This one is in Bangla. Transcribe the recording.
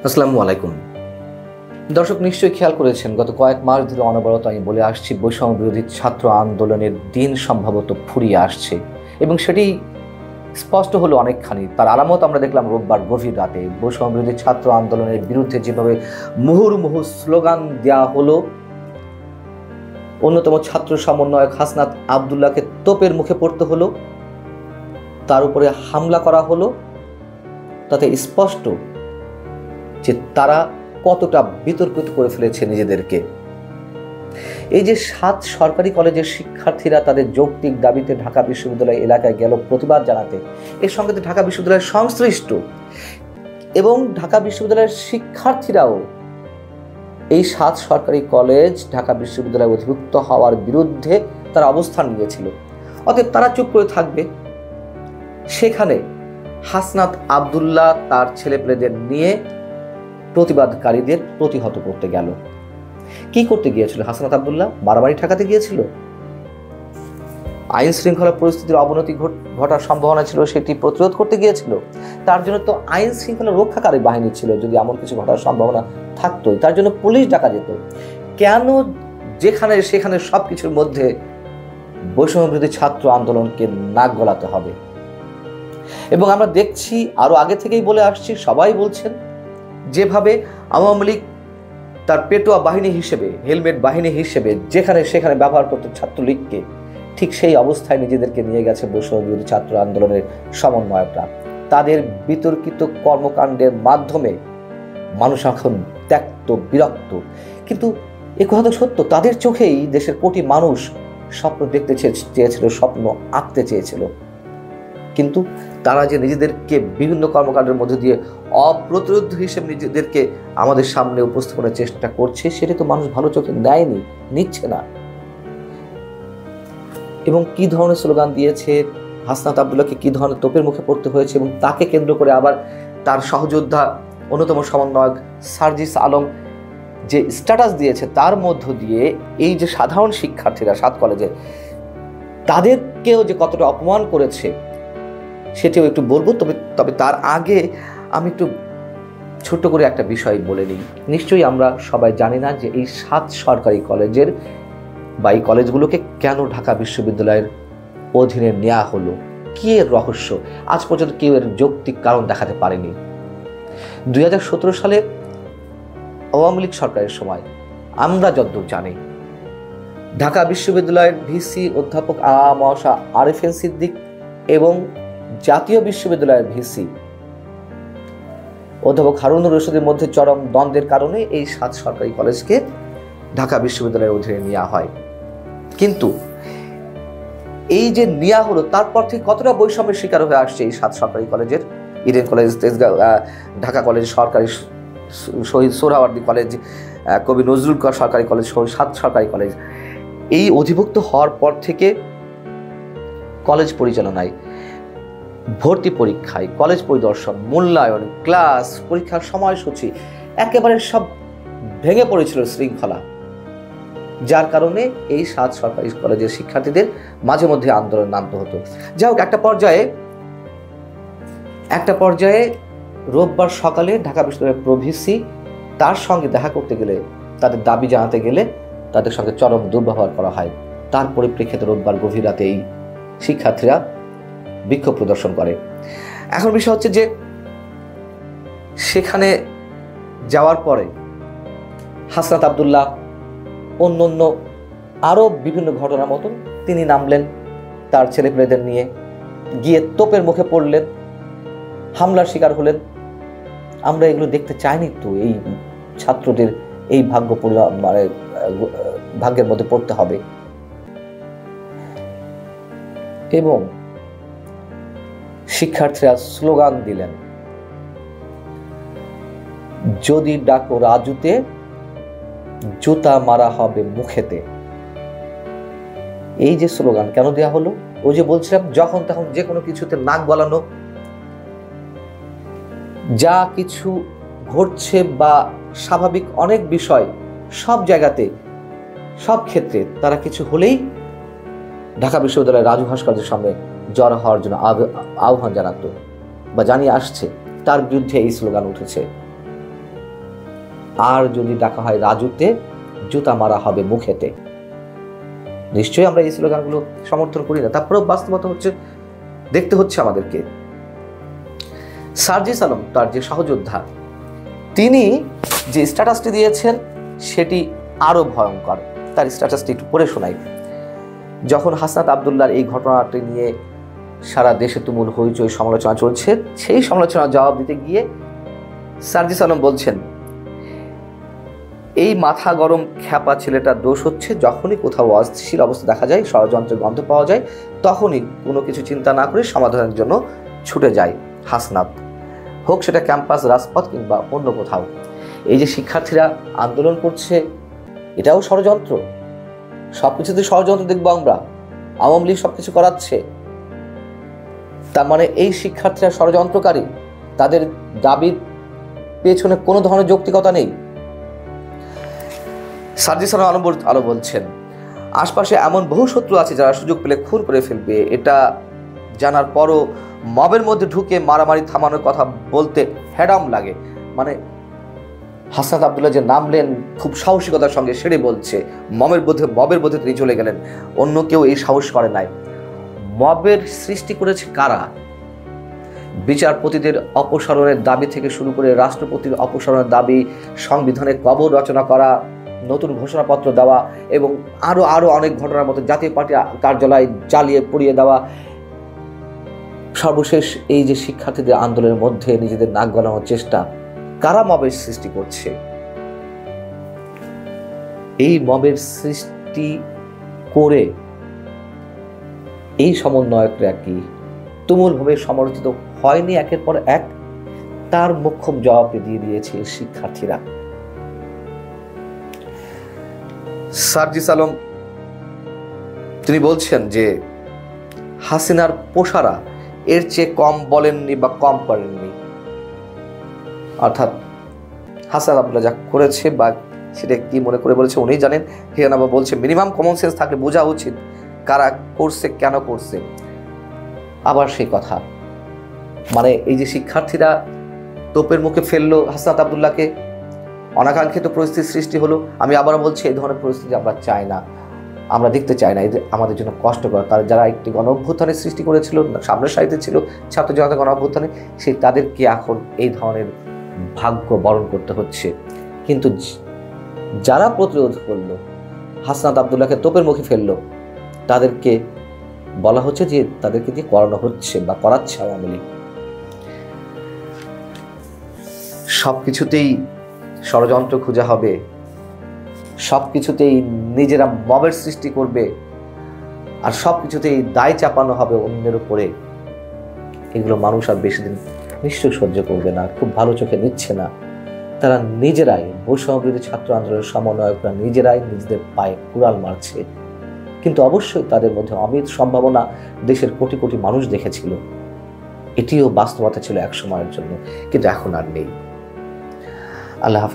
আসসালামু আলাইকুম। দর্শক নিশ্চয়ই খেয়াল করেছেন, গত কয়েক মাস ধরে অনবরত আমি বলে আসছি বৈষম্য বিরোধী ছাত্র আন্দোলনের দিন সম্ভবত ফুরিয়ে আসছে এবং সেটি স্পষ্ট হলো অনেকখানি। তার আলামত আমরা দেখলাম রোববার গভীর রাতে। বৈষম্য বিরোধী ছাত্র আন্দোলনের বিরুদ্ধে যেভাবে মুহুর্মুহু স্লোগান দেওয়া হলো, অন্যতম ছাত্র সমন্বয়ক হাসনাত আবদুল্লাহকে তোপের মুখে পড়তে হলো, তার উপরে হামলা করা হলো, তাতে স্পষ্ট যে তারা কতটা বিতর্কিত করে ফেলেছে নিজেদেরকে। এই যে 7 সরকারি কলেজের শিক্ষার্থীরা তাদের যৌক্তিক দাবিতে ঢাকা বিশ্ববিদ্যালয় এলাকায় গেল প্রতিবাদ জানাতে, এর সঙ্গে ঢাকা বিশ্ববিদ্যালয়ের সংশ্লিষ্ট এবং ঢাকা বিশ্ববিদ্যালয়ের শিক্ষার্থীরাও এই 7 সরকারি কলেজ ঢাকা বিশ্ববিদ্যালয়ে অধিভুক্ত হওয়ার বিরুদ্ধে তারা অবস্থান নিয়েছিল। অতএব তারা চুপ করে থাকবে? সেখানে হাসনাত আবদুল্লাহ তার ছেলেপেলেদের নিয়ে প্রতিবাদকারীদের প্রতিহত করতে গেল। কি করতে গিয়েছিল হাসনাত আবদুল্লাহ? মারামারি ঠেকাতে গিয়েছিল? আইন শৃঙ্খলা পরিস্থিতির অবনতি ঘটার সম্ভাবনা ছিল, সেটি প্রতিরোধ করতে গিয়েছিল। তার জন্য তো আইন শৃঙ্খলা রক্ষাকারী বাহিনী ছিল, যদি এমন কিছু ঘটার সম্ভাবনা থাকতোই তার জন্য পুলিশ ডাকা যেত। কেন যেখানে সেখানে সবকিছুর মধ্যে বৈষম্য বিরোধী ছাত্র আন্দোলনকে নাক গলাতে হবে? এবং আমরা দেখছি, আরো আগে থেকেই বলে আসছি, সবাই বলছেন, যেভাবে আওয়ামী লীগ তার পেটোয়া বাহিনী হিসেবে, হেলমেট বাহিনী হিসেবে যেখানে সেখানে ব্যবহার করত ছাত্রলীগকে, ঠিক সেই অবস্থায় নিজেদেরকে নিয়ে গেছে বৈষম্য বিরোধী ছাত্র আন্দোলনের সমন্বয়করা। তাদের বিতর্কিত কর্মকাণ্ডের মাধ্যমে মানুষ এখন ত্যক্ত, বিরক্ত। কিন্তু এ কথা তো সত্য, তাদের চোখেই দেশের কোটি মানুষ স্বপ্ন দেখতে চেয়েছিল, স্বপ্ন আঁকতে চেয়েছিল। কিন্তু তারা যে নিজেদেরকে বিভিন্ন কর্মকাণ্ডের মধ্যে দিয়ে অপ্রতিরোধ হিসেবে নিজেদেরকে আমাদের সামনে উপস্থাপনের চেষ্টা করছে, সেটা তো মানুষ ভালো চোখে নেয়নি, নিচ্ছে না। এবং কি ধরনের স্লোগান দিয়েছে, হাসনাত আবদুল্লাহকে কি ধরনের তোপের মুখে পড়তে হয়েছে, এবং তাকে কেন্দ্র করে আবার তার সহযোদ্ধা অন্যতম সমন্বয়ক সার্জিস আলম যে স্ট্যাটাস দিয়েছে, তার মধ্য দিয়ে এই যে সাধারণ শিক্ষার্থীরা 7 কলেজে, তাদেরকেও যে কতটা অপমান করেছে সেটিও একটু বলবো। তবে তার আগে আমি একটু ছোট্ট করে একটা বিষয় বলে নিই। নিশ্চয়ই আমরা সবাই জানি না যে এই 7 সরকারি কলেজের বা এই কলেজগুলোকে কেন ঢাকা বিশ্ববিদ্যালয়ের অধীনে নেওয়া হলো, কি এর রহস্য, আজ পর্যন্ত কেউ এর যৌক্তিক কারণ দেখাতে পারেনি। 2017 সালে আওয়ামী লীগ সরকারের সময় আমরা যতদূর জানি, ঢাকা বিশ্ববিদ্যালয়ের ভিসি অধ্যাপক আরিফিন সিদ্দিক এবং জাতীয় বিশ্ববিদ্যালয়ের ভিসি অধ্যাপক হারুনুর রশিদের মধ্যে চরম দ্বন্দ্বের কারণে এই 7 সরকারি কলেজকে ঢাকা বিশ্ববিদ্যালয়ের অধীনে নেওয়া হয়। কিন্তু এই যে নেওয়া হলো, তারপর থেকে কতটা বৈষম্যের শিকার হয়ে আসছে এই 7 সরকারি কলেজের, ইডেন কলেজ, ঢাকা কলেজ, সরকারি শহীদ সোহরাওয়ার্দী কলেজ, কবি নজরুল সরকারি কলেজ, 7 সরকারি কলেজ। এই অধিভুক্ত হওয়ার পর থেকে কলেজ পরিচালনায়, ভর্তি পরীক্ষায়, কলেজ পরিদর্শন, মূল্যায়ন, ক্লাস, পরীক্ষার সময়সূচি একেবারে সব ভেঙে পড়েছিল শৃঙ্খলা, যার কারণে এই 7 সরকারি কলেজের শিক্ষার্থীদের মাঝে মধ্যে আন্দোলন নামতে হতো। যাই হোক, একটা পর্যায়ে রোববার সকালে ঢাকা বিশ্ববিদ্যালয়ের প্রভিসি তার সঙ্গে দেখা করতে গেলে, তাদের দাবি জানাতে গেলে তাদের সঙ্গে চরম দুর্ব্যবহার করা হয়। তার পরিপ্রেক্ষিতে রোববার গভীর রাতে এই শিক্ষার্থীরা বিক্ষোভ প্রদর্শন করে। এখন বিষয় হচ্ছে যে সেখানে যাওয়ার পরে হাসনাত আবদুল্লাহ অন্য আরো বিভিন্ন ঘটনার মতন তিনি নামলেন, তার ছেলেপেলেদের নিয়ে গিয়ে তোপের মুখে পড়লেন, হামলার শিকার হলেন। আমরা এগুলো দেখতে চাইনি তো, এই ছাত্রদের এই ভাগ্যের মধ্যে পড়তে হবে। এবং শিক্ষার্থীরা স্লোগান দিলেন, যদি ডাকো রাজুতে, জুতা মারা হবে মুখেতে। এই যে স্লোগান কেন দেওয়া হলো? ওই যে বলছিলাম, যখন তখন যে কোনো কিছুতে নাক গলানো, যা কিছু ঘটছে বা স্বাভাবিক অনেক বিষয়, সব জায়গাতে, সব ক্ষেত্রে তারা কিছু হলেই ঢাকা বিশ্ববিদ্যালয়ের রাজু ভাস্কর্যের সামনে জড়ো হওয়ার জন্য আহ্বান জানাতো বা জানিয়ে আসছে, তার বিরুদ্ধে এই স্লোগান উঠেছে। আর যদি ডাকা হয় রাজুতে, জুতা মারা হবে মুখেতে। নিশ্চয়ই আমরা এই স্লোগানগুলো সমর্থন করি না, তারপরেও বাস্তবতা হচ্ছে, দেখতে হচ্ছে আমাদেরকে। সার্জিস আলম, তার যে সহযোদ্ধা, তিনি যে স্ট্যাটাসটি দিয়েছেন সেটি আরো ভয়ঙ্কর। তার স্ট্যাটাসটি একটু পড়ে শোনাই। যখন হাসনাত আব্দুল্লাহর এই ঘটনাটি নিয়ে সারা দেশে তুমুল হইচই সমালোচনা চলছে, সেই সমালোচনার জবাব দিতে গিয়ে সার্জিস আলম বলছেন, এই মাথা গরম খ্যাপা ছেলেটার দোষ হচ্ছে যখনই কোথাও অস্থিতিশীল অবস্থা দেখা যায়, ষড়যন্ত্রের গন্ধ পাওয়া যায়, তখনই কোনো কিছু চিন্তা না করে সমাধানের জন্য ছুটে যায় হাসনাত, হোক সেটা ক্যাম্পাস, রাজপথ কিংবা অন্য কোথাও। এই যে শিক্ষার্থীরা আন্দোলন করছে, এটাও ষড়যন্ত্র। সবকিছুতে ষড়যন্ত্র দেখবো আমরা, আওয়ামী লীগ সবকিছু করাচ্ছে, তার মানে এই শিক্ষার্থীরা ষড়যন্ত্রকারী, তাদের দাবির পেছনে কোনো ধরনের যৌক্তিকতা নেই। সার্জিস আলম বলছেন, আশপাশে এমন বহু শত্রু আছে যারা সুযোগ পেলে খুন করে ফেলবে, এটা জানার পরও মবের মধ্যে ঢুকে মারামারি থামানোর কথা বলতে হ্যাডাম লাগে। মানে হাসনাত আব্দুল্লাহ যে নামলেন খুব সাহসিকতার সঙ্গে, সেরে বলছে মবের মধ্যে তিনি চলে গেলেন, অন্য কেউ এই সাহস করে নাই। মবের সৃষ্টি করেছে কারা? বিচারপতিদের অপসারণের দাবি থেকে শুরু করে রাষ্ট্রপতির অপসারণের দাবি, সংবিধানের কবর রচনা করা, নতুন ঘোষণাপত্র দেওয়া এবং আরো অনেক ঘটনার মতো জাতীয় পার্টি কার্যালয় জ্বালিয়ে পুড়িয়ে দেওয়া। সর্বশেষ এই যে শিক্ষার্থীদের আন্দোলনের মধ্যে নিজেদের নাক গলানোর চেষ্টা, কারা মবের সৃষ্টি করছে? এই মবের সৃষ্টি করে এই সমন্বয়করা কি তুমুলভাবে সমালোচিত হয়নি একের পর এক? তার মোক্ষম জবাব দিয়ে দিয়েছে শিক্ষার্থীরা। সার্জিস আলম তিনি বলছেন যে হাসিনার পোষারা এর চেয়ে কম বলেননি বা কম করেননি, অর্থাৎ হাসনাত আব্দুল্লাহ যা করেছে বা সেটা কি মনে করে বলেছে উনিই জানেন। হিয়ানাবা বলছে মিনিমাম কমন সেন্স থাকলে বোঝা উচিত কারা করছে, কেন করছে। আবার সেই কথা, মানে এই যে শিক্ষার্থীরা তোপের মুখে ফেললো হাসনাত আব্দুল্লাহকে, অনাকাঙ্ক্ষিত পরিস্থিতির সৃষ্টি হলো। আমি আবার বলছি, এই ধরনের পরিস্থিতি আমরা চাই না, আমরা দেখতে চাই না। এদের আমাদের জন্য কষ্টকর। তারা যারা একটি গণ অভ্যুত্থানের সৃষ্টি করেছিল, সামনের সারিতে ছিল ছাত্র জনতা গণ অভ্যুত্থানে, সেই তাদেরকে এখন এই ধরনের ভাগ্য বরণ করতে হচ্ছে। কিন্তু যারা প্রতিরোধ করলো, হাসনাত আব্দুল্লাহকে তোপের মুখে ফেললো, তাদেরকে বলা হচ্ছে যে তাদেরকে দিয়ে করানো হচ্ছে বা করাচ্ছে আওয়ামী লীগ। সবকিছুতেই ষড়যন্ত্র খোঁজা হবে, সবকিছুতেই নিজেরা মবের সৃষ্টি করবে, আর সবকিছুতেই দায় চাপানো হবে অন্যের উপরে। এগুলো মানুষ আর বেশি দিন নিশ্চয়ই সহ্য করবে না, খুব ভালো চোখে নিচ্ছে না। তারা নিজেরাই, বৈষম্যবিরোধী ছাত্র আন্দোলনের সমন্বয়করা নিজেরাই নিজেদের পায়ে কুড়াল মারছে। কিন্তু অবশ্যই তাদের মধ্যে অমিত সম্ভাবনা দেশের কোটি কোটি মানুষ দেখেছিল। এটিও বাস্তবতা ছিল এক সময়ের জন্য, কিন্তু এখন আর নেই। আল্লাহ হাফেজ।